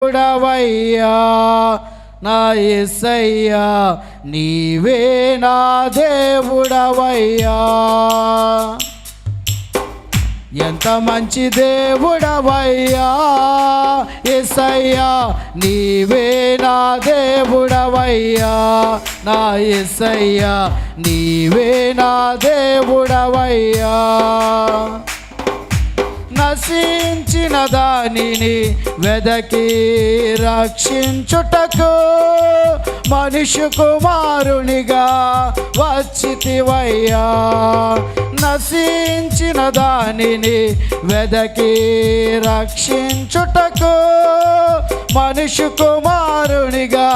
దేవుడవయ్యా నా యేసయ్యా, నీవే నా దేవుడవయ్యా. ఎంత మంచి దేవుడవయ్యా యేసయ్యా, నీవే నా దేవుడవయ్యా. నా యేసయ్యా, నీవే నా దేవుడవయ్యా. నశించిన దానిని వెదకి రక్షించుటకు మనుష్య కుమారునిగా వచ్చితివయ్యా. నశించిన దానిని వెదకి రక్షించుటకు మనుష్య కుమారునిగా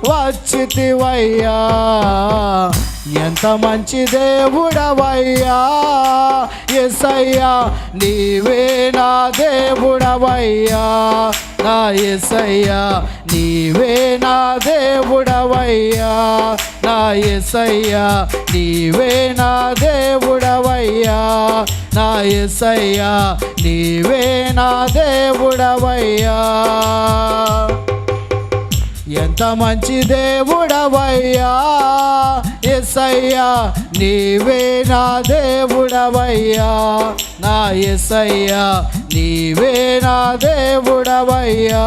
వచ్చితివయ్యా. ఎంత మంచి దేవుడవయ్యా యేసయ్యా, నీవే నా దేవుడవయ్యా. నా యేసయ్యా, నీవే నా దేవుడవయ్యా. నా యేసయ్యా, నీవే నా దేవుడవయ్యా. నా యేసయ్యా, నీవే నా దేవుడవయ్యా. ఎంత మంచి దేవుడవయ్యా యేసయ్యా, నీవే నా దేవుడవయ్యా. నా యేసయ్యా, నీవే నా దేవుడవయ్యా.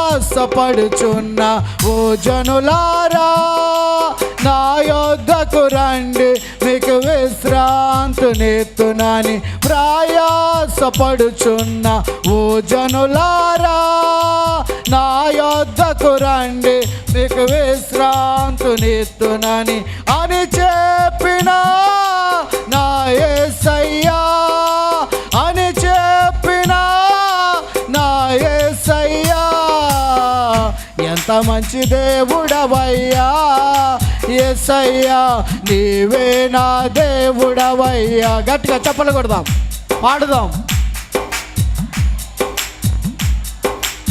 ప్రయాసపడుచున్న ఓ జనులారా, నా యొద్దకు రండి, మీకు విశ్రాంతినిత్తునని. ప్రయాసపడుచున్న ఓ జనులారా, నా యొద్దకు రండి, మీకు విశ్రాంతినిత్తునని అని చెప్పిన నా యేసయ్యా, అని చెప్పిన నా యేసయ్యా. ఎంత మంచి దేవుడవయ్యా యేసయ్యా, నీవే నా దేవుడవయ్యా. గట్టిగా చప్పలు కొడదాం, పాడుదాం.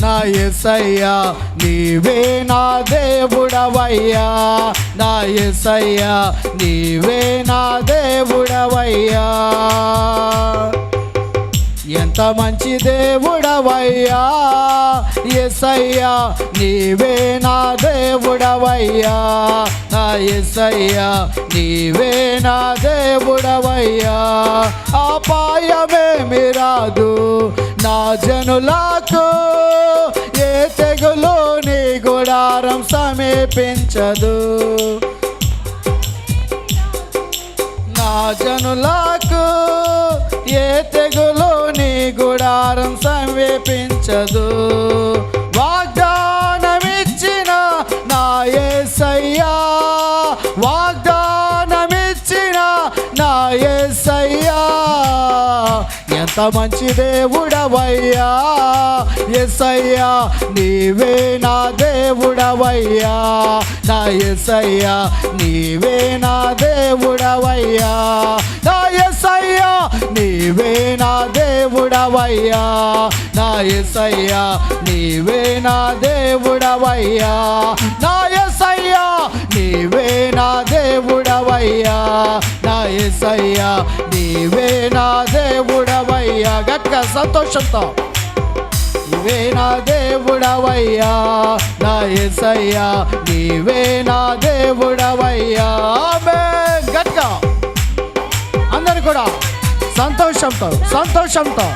నా యేసయ్యా, నీవే నా దేవుడవయ్యా. నా యేసయ్యా, నీవే నా దేవుడవయ్యా. ఎంత మంచి దేవుడవయ్యా యేసయ్యా, నీవే నా దేవుడవయ్యా. నా యేసయ్యా, నీవే నా దేవుడవయ్యా. అపాయమేమి రాదు నా జనులకు, ఏ తెగులు నీ గుడారం సమీపించదు. నా జనులకు ఏ తెగులు నీ గుడారం సమీపించదు. వాగ్దానమిచ్చిన నా యేసయ్యా, వాగ్దానమిచ్చిన నా యేసయ్యా. ఎంత మంచి దేవుడవయ్యా యేసయ్యా, నీవే నా దేవుడవయ్యా. నా యేసయ్యా, నీవే నా దేవుడవయ్యా. నా యేసయ్యా, నీవే నా దేవుడవయ్యా. నా యేసయ్యా, నీవే నా దేవుడవయ్యా. నా యేసయ్యా, నీవే నా దేవుడవయ్యా. నా యేసయ్యా, నీవే నా దేవుడవయ్యా. గట్టిగా సంతోషంతో, నీవే నా దేవుడవయ్యా. నా యేసయ్యా, నీవే నా దేవుడవయ్యా. ఆమేన్. గట్టిగా అందరు కూడా సంతోషంతో, సంతోషంతో.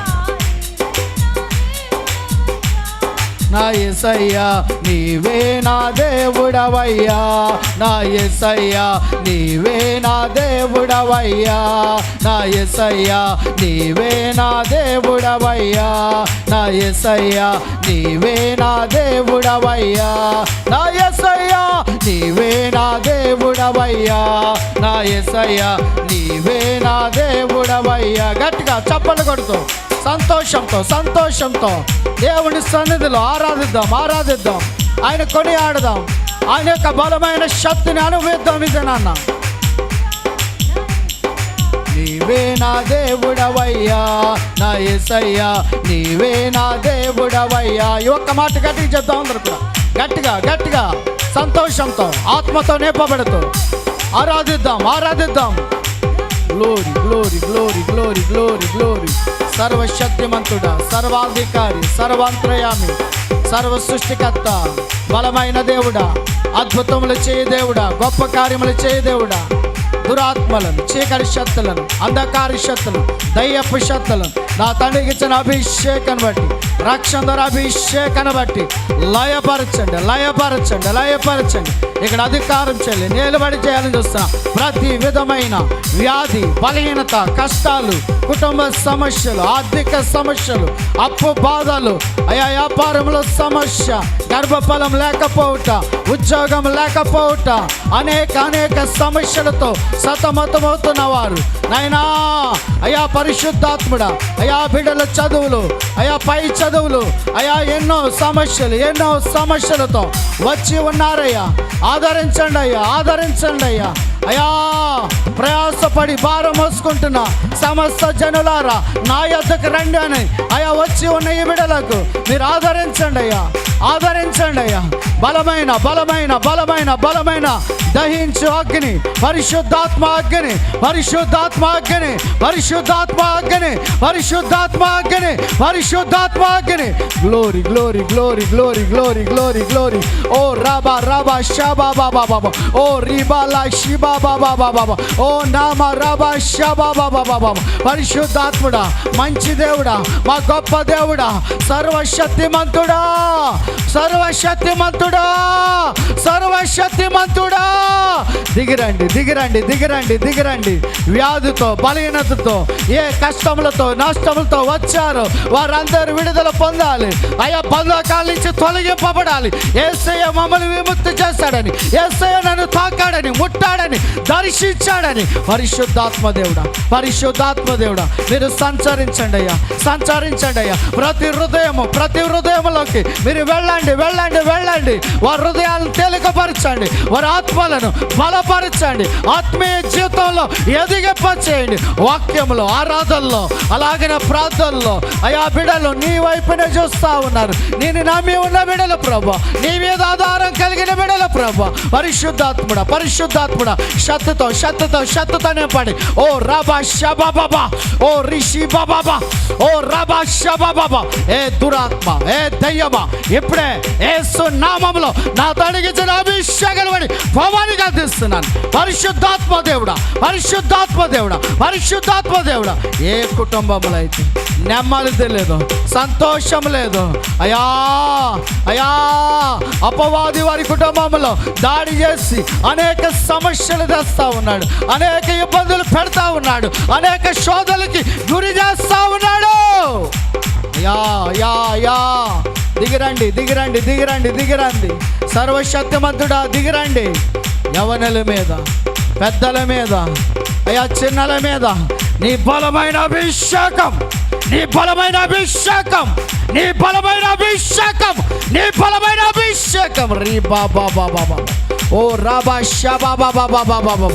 నా యేసయ్యా, నీవే నా దేవుడవయ్యా. నా యేసయ్యా, నీవే నా దేవుడవయ్యా. నా యేసయ్యా, నీవే నా దేవుడవయ్యా. నా యేసయ్యా, నీవే నా దేవుడవయ్యా. నా యేసయ్యా, నీవే నా దేవుడవయ్యా. నా యేసయ్యా, నీవే నా దేవుడవయ్యా. గట్టిగా చప్పలు కొడుతూ సంతోషంతో, సంతోషంతో దేవుని సన్నిధిలో ఆరాధిద్దాం, ఆరాధిద్దాం. ఆయన కొని ఆడదాం, ఆయన యొక్క బలమైన శక్తిని అనుభవిద్దాం. ఇదే నాన్న, నీవే నా దేవుడవయ్యా. నా యేసయ్యా, నీవే నా దేవుడవయ్యా. ఈ ఒక్క మాట గట్టిగా చెప్తాం అందరూ కూడా. గట్టిగా గట్టిగా సంతోషంతో, ఆత్మతో నింపబడుతూ ఆరాధిద్దాం, ఆరాధిద్దాం. Glory glory glory glory glory glory. సర్వశక్తిమంతుడా, సర్వాధికారి, సర్వాంతర్యామి, సర్వ సృష్టికర్త, బలమైన దేవుడా, అద్భుతములు చేయ దేవుడా, గొప్ప కార్యములు చేయ దేవుడా, దురాత్మలను, చీకటి శక్తులను, అంధకార శక్తులను, దయ్యపు శక్తులను నా తండ్రికి ఇచ్చిన అభిషేకాన్ని బట్టి, రక్షణ ద్వారా అభిషేకాన్ని బట్టి లయపరచండి, లయపరచండి, లయపరచండి. ఇక్కడ అధికారం చేయాలి, నిలబడి చేయాలని చూస్తున్నా. ప్రతి విధమైన వ్యాధి, బలహీనత, కష్టాలు, కుటుంబ సమస్యలు, ఆర్థిక సమస్యలు, అప్పు బాధలు, అయా వ్యాపారంలో సమస్య, గర్భఫలం లేకపోవట, ఉద్యోగం లేకపోవట, అనేక సమస్యలతో సతమతమవుతున్న వారు నాయనా, అయా పరిశుద్ధాత్ముడా, అయా బిడ్డల చదువులు, అయా పై చదువులు, అయా ఎన్నో సమస్యలతో వచ్చి ఉన్నారయ్యా. ఆదరించండి అయ్యా, ఆదరించండి అయ్యా. అయా ప్రయాసపడి భారం మోసుకుంటున్న సమస్త జనులారా నా యొద్దకు రండి అని అయా వచ్చి ఉన్న ఈ బిడ్డలకు మీరు ఆదరించండి అయ్యా, ఆదరించండి అయ్యా. బలమైన బలమైన బలమైన బలమైన దహించు అగ్ని, పరిశుద్ధాత్మ అగ్ని, పరిశుద్ధాత్మ అగ్ని, పరిశుద్ధాత్మ అగ్ని, పరిశుద్ధాత్మ అగ్ని, పరిశుద్ధాత్మ అగ్ని. Glory glory glory glory glory glory glory. ఓ రాబా రాబా షాబా బాబా బాబా, ఓ రిబాలా షిబా బాబా బాబా, ఓ నామ రాబా షాబా బాబా బాబా. పరిశుద్ధాత్ముడా, మంచి దేవుడా, మా గొప్ప దేవుడా, సర్వశక్తిమంతుడా, సర్వశక్తిమంతుడా, సర్వశక్తిమంతుడా, దిగిరండి దిగిరండి దిగిరండి దిగిరండి. వ్యాధితో, బలహీనతతో, ఏ కష్టములతో, నష్టములతో వచ్చారో వారందరూ విడుదల పొందాలి అయ్యా. బంధకాల నుంచి తొలగింపబడాలి. యేసయ్య మమ్మల్ని విముక్తి చేశాడని, యేసయ్య నన్ను తాకాడని, ముట్టాడని, దర్శించాడని. పరిశుద్ధాత్మ దేవుడా, పరిశుద్ధాత్మ దేవుడా, మీరు సంచరించండి అయ్యా, సంచరించండి అయ్యా. ప్రతి హృదయంలోకి మీరు వెళ్ళండి, వెళ్ళండి, వెళ్ళండి. వారి హృదయాలను తేలికపరచండి, వారి ఆత్మలను బలపరచండి, ఆత్మీయ జీవితంలో ఎదిగింపచేయండి. వాక్యంలో, ఆరాధనలో, అలాగే ప్రార్థనలో అయా బిడ్డలు నీ వైపునే చూస్తా ఉన్నారు. నేను నమ్మి ఉన్న బిడ్డలు ప్రభా, నీ మీద ఆధారం కలిగిన బిడ్డలు ప్రభా. పరిశుద్ధాత్ముడా, పరిశుద్ధాత్ముడా, శక్తితో పడి ఓ రాబా షబా బాబా, ఓ రిషి బాబా, ఓ రాబా షబా బాబా. ఏ దురాత్మ, ఏ దయ్యమా, ఇప్పుడే యేసు నామములో నా తడిగించిన అభిషేకాన్ని పడి భవానికి అందిస్తున్నాను. పరిశుద్ధాత్మ దేవుడా, పరిశుద్ధాత్మ దేవుడా, పరిశుద్ధాత్మ దేవుడా. ఏ కుటుంబంలో అయితే నెమ్మది లేదు, సంతోషం లేదు అయా, అయా అపవాది వారి కుటుంబంలో దాడి చేసి అనేక సమస్యలు తెస్తా ఉన్నాడు, అనేక ఇబ్బందులు పెడతా ఉన్నాడు, అనేక శోధనలకి గురి చేస్తా ఉన్నాడు. యా యా యా దిగిరండి దిగిరండి దిగిరండి దిగిరండి. సర్వశక్తిమంతుడా దిగిరండి. యవనుల మీద, పెద్దల మీద, అయా చిన్నల మీద నీ బలమైన అభిషేకం, నీ బలమైన అభిషేకం, నీ బలమైన అభిషేకం, నీ బలమైన అభిషేకం. రీ బాబా బాబా, ఓ రాబా షబా బాబా బాబా బాబా,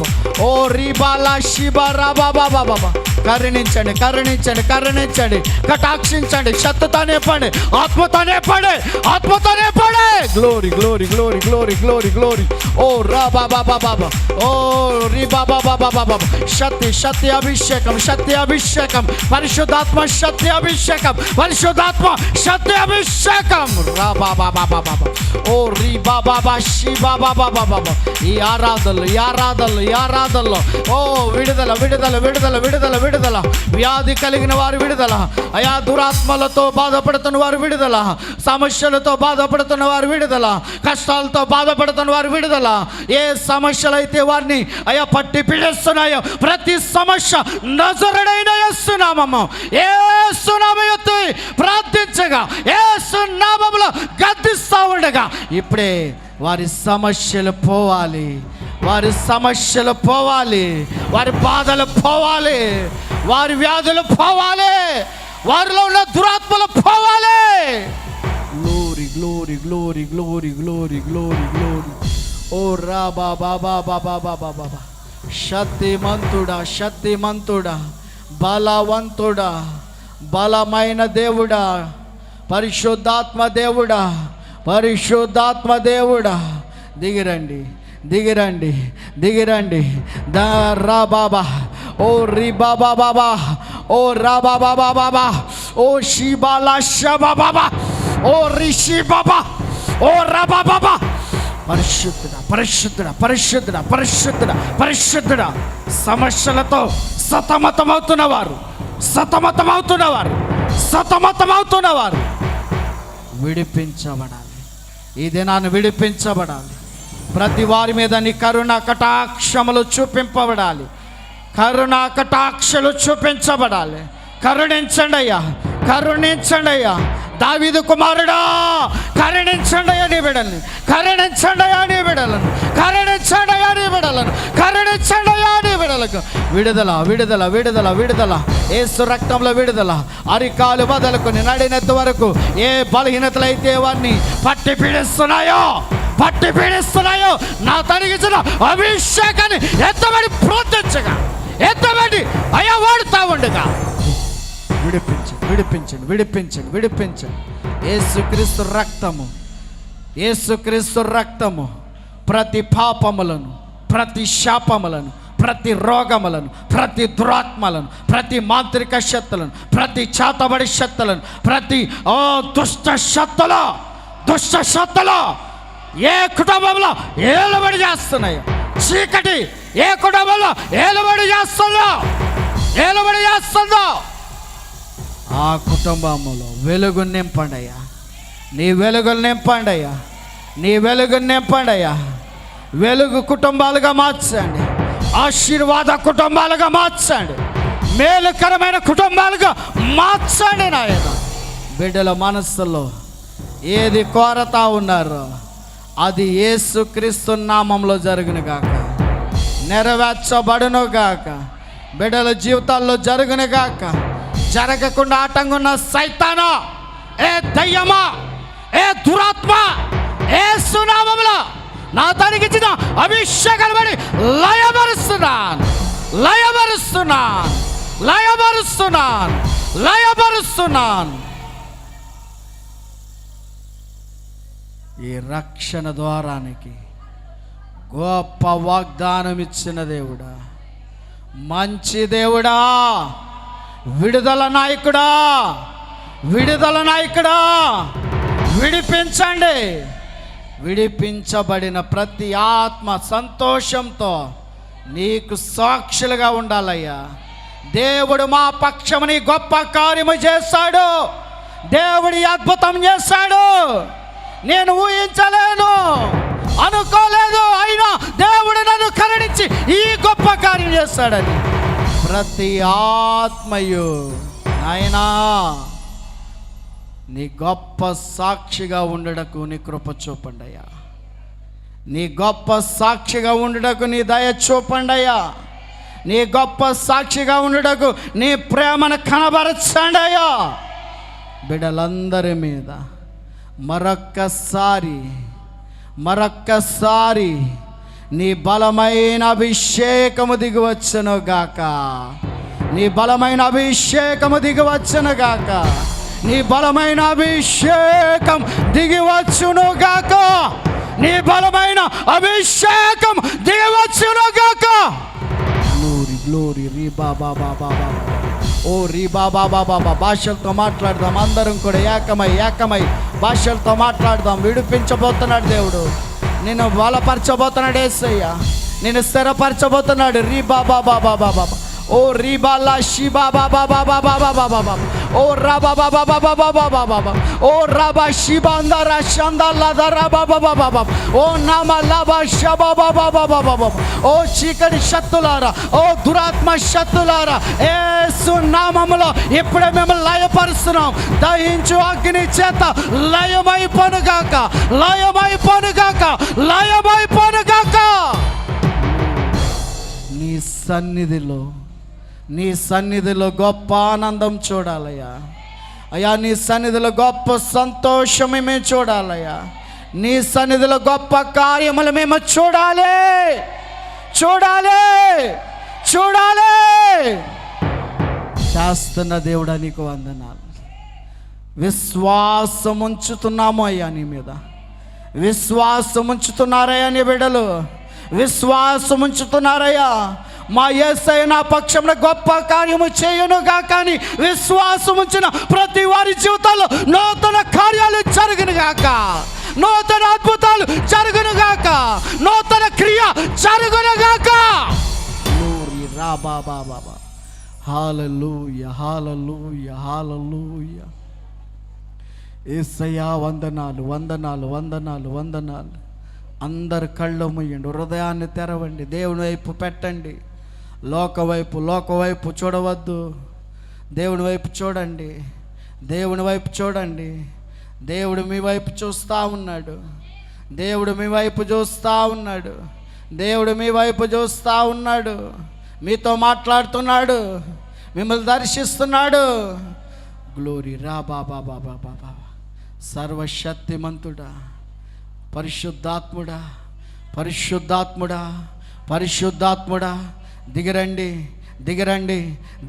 ఓ రీబాలా షిబా రాబా బాబా బాబా. కరుణించండి, కరుణించండి, కరుణించండి, కటాక్షించండి. శక్తితోనే పడే, ఆత్మతోనే పడే, ఆత్మతోనే పడే. Glory glory glory glory glory glory. ఓ రా బాబా బాబా, ఓ రీ బాబా బాబా బాబా. శక్తి శక్తి అభిషేకం, శక్తి అభిషేకం, పరిశుద్ధాత్మ శక్తి అభిషేకం, పరిశుద్ధాత్మ శక్తి అభిషేకం. రా బాబా బాబా బాబా, ఓ రీ బాబా బా షి బాబా బాబా బాబా. ఈ ఆరాధనలు, ఈ ఆరాధనలు, ఈ ఆరాధనలో ఓ విడుదల విడుదల విడుదల విడుదల విడుదల. వ్యాధి కలిగిన వారు విడుదల అయా, దురాత్మలతో బాధపడుతున్న వారు విడుదల, సమస్యలతో బాధపడుతున్న వారు విడుదల, కష్టాలతో బాధపడుతున్న వారు విడుదల. ఏ సమస్యలు అయితే వారిని అయా పట్టి పీడిస్తున్నాయో ప్రతి సమస్య నజరుడైన యేసు నామము, యేసు నామము ఎత్తి ప్రార్థించగా, యేసు నామములో గద్దిస్తా ఉండగా ఇప్పుడే వారి సమస్యలు పోవాలి, వారి సమస్యలు పోవాలి, వారి బాధలు పోవాలి, వారి వ్యాధులు పోవాలి, వారిలో ఉన్న దురాత్మలు పోవాలి. Glory glory glory glory glory glory glory. ఓ రా బాబా బాబా బాబా బాబా. శక్తిమంతుడా, శక్తిమంతుడా, బలవంతుడా, బలమైన దేవుడా, పరిశుద్ధాత్మ దేవుడా, పరిశుద్ధాత్మ దేవుడా. దిగిరండి దిగిరండి దిగిరండి. రా బాబా, ఓ రిబా బాబా, ఓ రాబా బాబా బాబా, ఓ షిబాలా షబా బాబా, ఓ రిషి బాబా, ఓ రబా బాబా. పరిశుద్ధుడా పరిశుద్ధుడా పరిశుద్ధుడా పరిశుద్ధుడా పరిశుద్ధుడా. సమస్యలతో సతమతమవుతున్నవారు విడిపించబడాలి. ఈ దినాన్ని విడిపించబడాలి. ప్రతి వారి మీద నీ కరుణా కటాక్షములు చూపింపబడాలి. కరుణా కటాక్షలు చూపించబడాలి. కరుణించండి అయ్యా, కరుణించండి అయ్యా. దావీదు కుమారుడా, కరుణించండి అయ్యా నీ బిడ్డల్ని, కరుణించండి అయ్యా నీ బిడ్డలను, కరుణించండి అయ్యా నీ బిడ్డలను, కరుణించండి అయ్యా నీ బిడ్డలకు. విడుదల విడుదల విడుదల విడుదల. యేసు రక్తంలో విడుదల. అరికాలు మొదలుకొని నడినెత్తు వరకు ఏ బలహీనతలైతే వారిని పట్టి పీడిస్తున్నాయో నా తరిగించిన అభిషేకాన్ని ఎత్తబడి ప్రోత్సహించగా, ఎత్తబడి అయ్యా వాడుతా ఉండగా విడిపించండి. యేసుక్రీస్తు రక్తము ప్రతి పాపములను, ప్రతి శాపములను, ప్రతి రోగములను, ప్రతి దురాత్మలను, ప్రతి మాంత్రిక శక్తులను, ప్రతి చేతబడి శక్తులను, ప్రతి దుష్ట శక్తులు ఏ కుటుంబంలో ఏలుబడి చేస్తున్నాయో, చీకటి ఏ కుటుంబంలో ఏలుబడి చేస్తుందో ఆ కుటుంబంలో వెలుగు నింపండయ్యా. నీ వెలుగులు నింపండయ్యా. వెలుగు కుటుంబాలుగా మార్చండి. ఆశీర్వాద కుటుంబాలుగా మార్చండి. మేలుకరమైన కుటుంబాలుగా మార్చండి నాయన. బిడ్డల మనస్సులో ఏది కోరతా ఉన్నారో అది యేసుక్రీస్తు నామంలో జరుగునుగాక, నెరవేర్చబడునుగాక. బిడ్డల జీవితాల్లో జరుగునుగాక. జరగకుండా ఆటంగా సైతానా, ఏ దయ్యమా, ఏ దురాత్మ, యేసు నామములో నా తరిగించిన అభిషేకాన్ని బట్టి లయబరుస్తున్నాను. ఈ రక్షణ ద్వారానికి గొప్ప వాగ్దానం ఇచ్చిన దేవుడా, మంచి దేవుడా, విడుదల నాయకుడా, విడిపించండి. విడిపించబడిన ప్రతి ఆత్మ సంతోషంతో నీకు సాక్షులుగా ఉండాలయ్యా. దేవుడు మా పక్షముని గొప్ప కార్యము చేశాడు. దేవుడి అద్భుతం చేశాడు. నేను ఊహించలేను, అనుకోలేదు. అయినా దేవుడు నన్ను కరుణించి ఈ గొప్ప కార్యం చేశాడని ప్రతి ఆత్మయు నాయనా నీ గొప్ప సాక్షిగా ఉండటకు నీ కృప చూపండయ్యా. నీ గొప్ప సాక్షిగా ఉండటకు నీ దయ చూపండయ్యా. నీ గొప్ప సాక్షిగా ఉండటకు నీ ప్రేమను కనబరచండయ్యా. బిడ్డలందరి మీద మరొక్కసారి నీ బలమైన అభిషేకము దిగివచ్చునుగాక. నీ బలమైన అభిషేకం దిగివచ్చునుగాక. నీ బలమైన అభిషేకం దిగివచ్చునుగాక. గ్లోరీ రీ బాబా బాబా ఓ రీ బాబా బాబా. భాషలతో మాట్లాడదాం. అందరం కూడా ఏకమై భాషలతో మాట్లాడదాం. విడిపించబోతున్నాడు దేవుడు. నిన్ను బలపరచబోతున్నాడు యేసయ్య. నిన్ను స్థిరపరచబోతున్నాడు. రీ బాబా బాబా బాబా. ఓ రీ బాలా షి బాబా బాబా బాబా బాబా బాబా. ఓ రాబా బాబా బాబా బాబా బాబా. ఓ రాబా షిబాందరా షందల్లదరా బాబా బాబా బాబా. ఓ నామా లాబా షబా బాబా బాబా బాబా. ఓ చీకటి శక్తులారా, ఓ దురాత్మ శక్తులారా, యేసు నామములో ఇప్పుడే మేము లయపరుస్తున్నాం. దహించు అగ్ని చేత లయమైపోనుగాక. నీ సన్నిధిలో గొప్ప ఆనందం చూడాలయ్యా. అయ్యా నీ సన్నిధిలో గొప్ప సంతోషమే మేము చూడాలయ్యా. నీ సన్నిధిలో గొప్ప కార్యములు మేము చూడాలి. చేస్తున్న దేవుడా నీకు వందనాలు. విశ్వాసం ఉంచుతున్నాము అయ్యా. నీ మీద విశ్వాసం ఉంచుతున్నారయ్యా. నీ బిడ్డలు విశ్వాసం ఉంచుతున్నారయ్యా. మా యేసయ్య నా పక్షంలో గొప్ప కార్యము చేయునుగా. కానీ విశ్వాసం ఉంచిన ప్రతి వారి జీవితాల్లో నూతన కార్యాలు జరుగునుగాక, నూతన అద్భుతాలు జరుగునుగాక, నూతన క్రియ జరుగునుగాక. రా బాబా బాబా. హల్లెలూయా హల్లెలూయా హల్లెలూయా. యేసయ్యా వందనాలు వందనాలు వందనాలు వందనాలు. అందరు కళ్ళు మూయండి, హృదయాన్ని తెరవండి, దేవుని వైపు పెట్టండి. లోకవైపు చూడవద్దు, దేవుని వైపు చూడండి, దేవుని వైపు చూడండి. దేవుడు మీ వైపు చూస్తూ ఉన్నాడు, దేవుడు మీ వైపు చూస్తూ ఉన్నాడు, దేవుడు మీ వైపు చూస్తూ ఉన్నాడు. మీతో మాట్లాడుతున్నాడు, మిమ్మల్ని దర్శిస్తున్నాడు. గ్లోరీ రా బాబా బాబా బాబా. సర్వశక్తిమంతుడా, పరిశుద్ధాత్ముడా, పరిశుద్ధాత్ముడా, పరిశుద్ధాత్ముడా, దిగరండి దిగరండి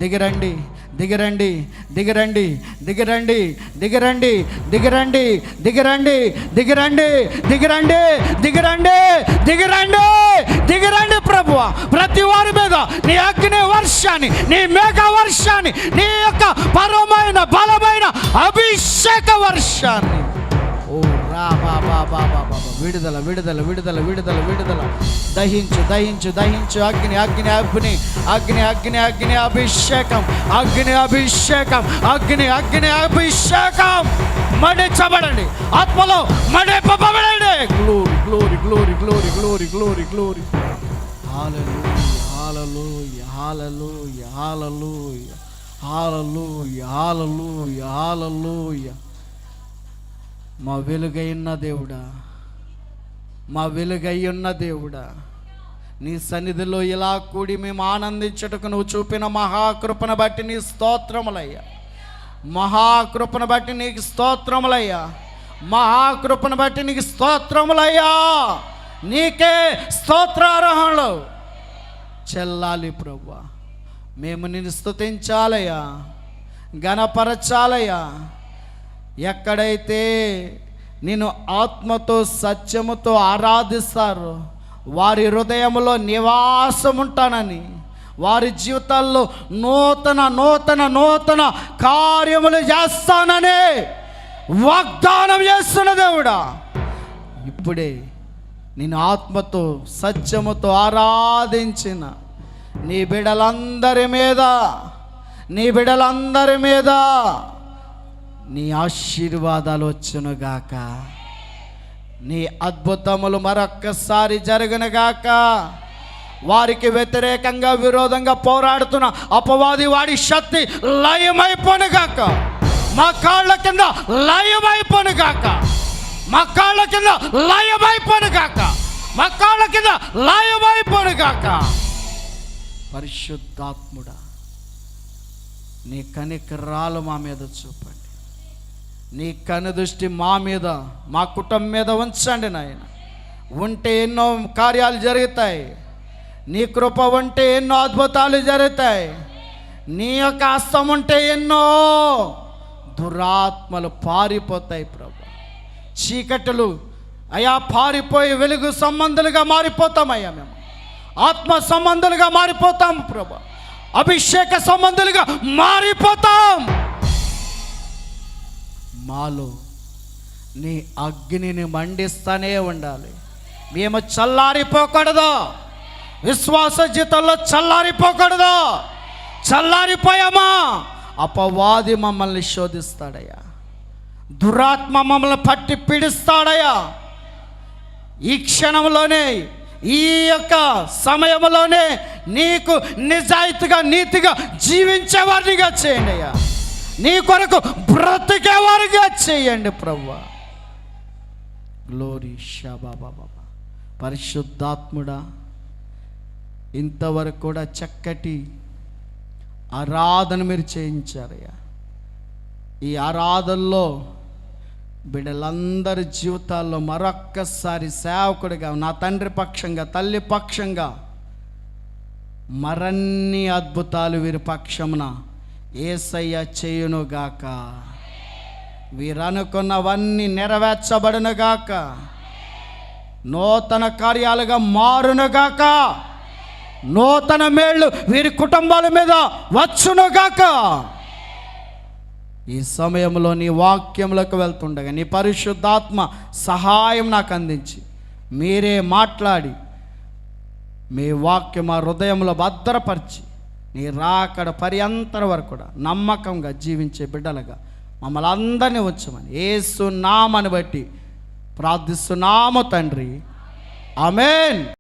దిగరండి దిగరండి దిగరండి దిగరండి దిగరండి దిగరండి దిగరండి దిగరండి దిగరండి దిగరండి దిగరండి దిగరండి ప్రభువా. ప్రతి వారి మీద నీ అగ్ని వర్షాన్ని, నీ మేఘ వర్షాన్ని, నీ యొక్క పరమైన బలమైన అభిషేక వర్షాన్ని. ఓ రా బాబా బాబా బాబా. విడుదల విడుదల విడుదల విడుదల విడుదల. దహించు దహించు దహించు. అగ్ని అగ్ని అగ్ని అగ్ని అగ్ని అగ్ని అభిషేకం, అగ్ని అభిషేకం, అగ్ని అగ్ని అభిషేకం. మడిచబడండి, ఆత్మలో మడిపబడండి. Glory glory glory glory glory glory glory. Hallelujah hallelujah hallelujah hallelujah hallelujah hallelujah. మా వెలుగైన దేవుడా, మా వెలుగయ్యున్న దేవుడా, నీ సన్నిధిలో ఇలా కూడి మేము ఆనందించుటకు నువ్వు చూపిన మహాకృపను బట్టి నీ స్తోత్రములయ్యా, మహాకృపను బట్టి నీకు స్తోత్రములయ్యా, మహాకృపను బట్టి నీకు స్తోత్రములయ్యా. నీకే స్తోత్రారోహణలు చెల్లాలి ప్రభువా. మేము నిన్ను స్తుతించాలయ్యా, ఘనపరచాలయ్యా. ఎక్కడైతే నేను ఆత్మతో సత్యముతో ఆరాధిస్తారో వారి హృదయంలో నివాసం ఉంటానని, వారి జీవితాల్లో నూతన నూతన నూతన కార్యములు చేస్తానని వాగ్దానం చేస్తున్న దేవుడా, ఇప్పుడే నేను ఆత్మతో సత్యముతో ఆరాధించిన నీ బిడ్డలందరి మీద నీ ఆశీర్వాదాలు వచ్చునుగాక, నీ అద్భుతములు మరొక్కసారి జరుగునుగాక. వారికి వ్యతిరేకంగా విరోధంగా పోరాడుతున్న అపవాది వాడి శక్తి లయమైపోనుగాక. మా కాళ్ళ కింద లయమైపోనుగాక, మా కాళ్ళ కింద లయమైపోనుగాక, మా కాళ్ళ కింద లయమైపోనుగాక. పరిశుద్ధాత్ముడా, నీ కనికరాలు మా మీద చూపండి, నీ కనుదృష్టి మా మీద, మా కుటుంబం మీద ఉంచండి నాయన. ఉంటే ఎన్నో కార్యాలు జరుగుతాయి, నీ కృప ఉంటే ఎన్నో అద్భుతాలు జరుగుతాయి, నీ యొక్క హస్తం ఉంటే ఎన్నో దురాత్మలు పారిపోతాయి ప్రభు. చీకటులు అయా పారిపోయి వెలుగు సంబంధులుగా మారిపోతామయ్యా, మేము ఆత్మ సంబంధులుగా మారిపోతాం ప్రభు, అభిషేక సంబంధులుగా మారిపోతాం. మాలో నీ అగ్నిని మండిస్తానే ఉండాలి, మేము చల్లారిపోకూడదు. విశ్వాస జీవితంలో చల్లారిపోకూడదు. చల్లారిపోయామా అపవాది మమ్మల్ని శోధిస్తాడయ్యా, దురాత్మ మమ్మల్ని పట్టి పీడిస్తాడయ్యా. ఈ క్షణంలోనే, ఈ యొక్క సమయంలోనే నీకు నిజాయితీగా నీతిగా జీవించేవారిగా చేయండి అయ్యా, నీ కొరకు బ్రతికేవారిగా చేయండి ప్రభువా. గ్లోరీ షాబాబా బాబా. పరిశుద్ధాత్ముడా, ఇంతవరకు కూడా చక్కటి ఆరాధన మీరు చేయించారయ్యా. ఈ ఆరాధనలో బిడ్డలందరి జీవితాల్లో మరొక్కసారి సేవకుడిగా, నా తండ్రి పక్షంగా, తల్లి పక్షంగా మరన్ని అద్భుతాలు వీరి పక్షమున యేసయ్య చేయునుగాక. వీరనుకున్నవన్నీ నెరవేర్చబడునుగాక, నూతన కార్యాలుగా మారునుగాక. నూతన మేళ్ళు వీరి కుటుంబాల మీద వచ్చునుగాక. ఈ సమయంలో నీ వాక్యంలోకి వెళ్తుండగా నీ పరిశుద్ధాత్మ సహాయం నాకు అందించి మీరే మాట్లాడి మీ వాక్యం మా హృదయంలో భద్రపరిచి నీ రాకడ పర్యంతర వరకు కూడా నమ్మకంగా జీవించే బిడ్డలుగా మమ్మల్ని అందరినీ ఉంచమని యేసు నామమును బట్టి ప్రార్థిస్తున్నాము తండ్రి. ఆమేన్.